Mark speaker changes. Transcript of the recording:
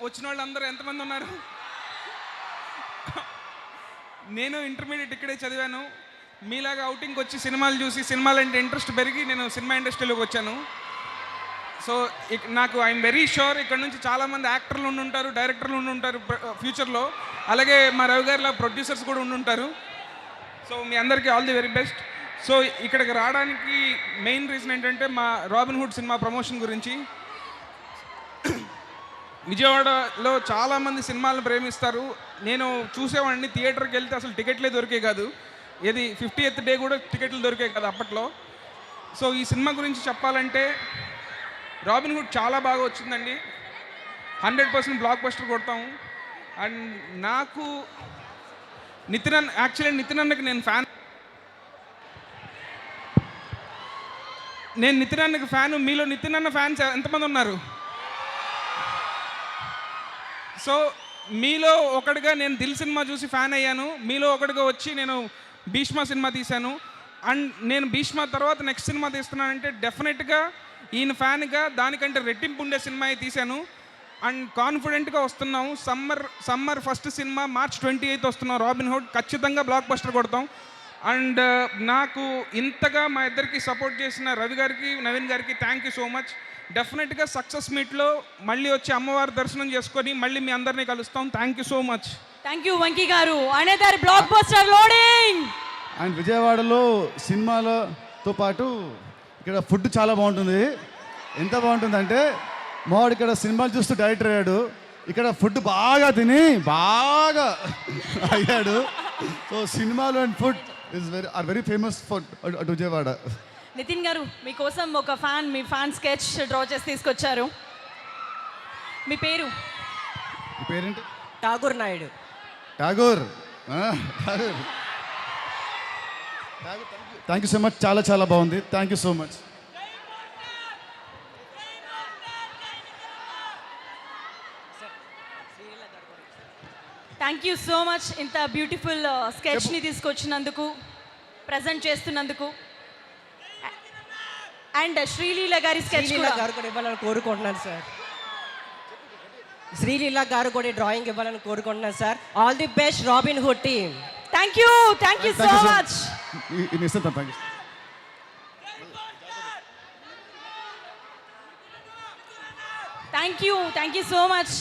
Speaker 1: వచ్చిన వాళ్ళందరూ ఎంతమంది ఉన్నారు? నేను ఇంటర్మీడియట్ ఇక్కడే చదివాను. మీలాగా అవుటింగ్కి వచ్చి సినిమాలు చూసి సినిమాలంటే ఇంట్రెస్ట్ పెరిగి నేను సినిమా ఇండస్ట్రీలోకి వచ్చాను. సో నాకు ఐఎమ్ వెరీ షూర్ ఇక్కడ నుంచి చాలామంది యాక్టర్లు ఉండుంటారు, డైరెక్టర్లు ఉండుంటారు ఫ్యూచర్లో. అలాగే మా రవి గారిలా ప్రొడ్యూసర్స్ కూడా ఉండుంటారు. సో మీ అందరికీ all the very best. So ఇక్కడికి రావడానికి మెయిన్ రీజన్ ఏంటంటే మా రాబిన్ హుడ్ సినిమా ప్రమోషన్ గురించి. విజయవాడలో చాలామంది సినిమాలను ప్రేమిస్తారు. నేను చూసేవాడిని, థియేటర్కి వెళ్తే అసలు టికెట్లే దొరికే కాదు. ఏది 50th డే కూడా టికెట్లు దొరికే కాదు అప్పట్లో. సో ఈ సినిమా గురించి చెప్పాలంటే రాబిన్ హుడ్ చాలా బాగా వచ్చిందండి. 100% బ్లాక్ బస్టర్ కొడతాము. అండ్ నాకు నితిన్ అన్నకి నేను ఫ్యాన్. నేను నితిన్ అన్నకి ఫ్యాను. మీలో నితిన్ అన్న ఫ్యాన్స్ ఎంతమంది ఉన్నారు? సో మీలో ఒకటిగా నేను దిల్ సినిమా చూసి ఫ్యాన్ అయ్యాను. మీలో ఒకటిగా వచ్చి నేను భీష్మ సినిమా తీశాను. అండ్ నేను భీష్మ తర్వాత నెక్స్ట్ సినిమా తీస్తున్నానంటే డెఫినెట్గా ఈయన ఫ్యాన్గా దానికంటే రెట్టింపు ఉండే సినిమా తీశాను. అండ్ కాన్ఫిడెంట్గా వస్తున్నాము. సమ్మర్ ఫస్ట్ సినిమా March 28 వస్తున్నాం. రాబిన్ హుడ్ ఖచ్చితంగా బ్లాక్ బస్టర్ కొడతాం. అండ్ నాకు ఇంతగా మా ఇద్దరికి సపోర్ట్ చేసిన రవి గారికి, నవీన్ గారికి థ్యాంక్ యూ సో మచ్. డెఫినెట్గా సక్సెస్ మీట్లో మళ్ళీ వచ్చి అమ్మవారి దర్శనం చేసుకొని మళ్ళీ మీ అందరినీ కలుస్తాం. Thank you so much.
Speaker 2: Thank you Vanki గారు. అనేదారి బ్లాక్ బస్టర్ లోడింగ్.
Speaker 3: అండ్ విజయవాడలో సినిమాలతో పాటు ఇక్కడ ఫుడ్ చాలా బాగుంటుంది. ఎంత బాగుంటుందంటే మావాడు ఇక్కడ సినిమాలు చూస్తూ డైరెక్టర్ అయ్యాడు. ఇక్కడ ఫుడ్ బాగా తిని బాగా అయ్యాడు. సో సినిమాలు and food are very famous for Vijayawada.
Speaker 2: Nitin గారు మీకోసం ఒక మీ ఫ్యాన్ స్కెచ్ డ్రా చేసి తీసుకొచ్చారు. మీ పేరు?
Speaker 3: మీ పేరేంటి?
Speaker 4: Tagore Naidu.
Speaker 3: Tagore. Thank you so much. చాలా చాలా బాగుంది. Thank you so much.
Speaker 2: Thank you so much. ఇంత బ్యూటిఫుల్ స్కెచ్ని తీసుకొచ్చినందుకు, ప్రజెంట్ చేస్తున్నందుకు. అండ్ శ్రీలీల గారి స్కెచ్
Speaker 4: గారు కూడా ఇవ్వాలని కోరుకుంటున్నాను సార్. శ్రీలీల గారు కూడా డ్రాయింగ్ ఇవ్వాలని కోరుకుంటున్నాను sir. All the best robin hood team.
Speaker 2: Thank you so much. Thank you so much.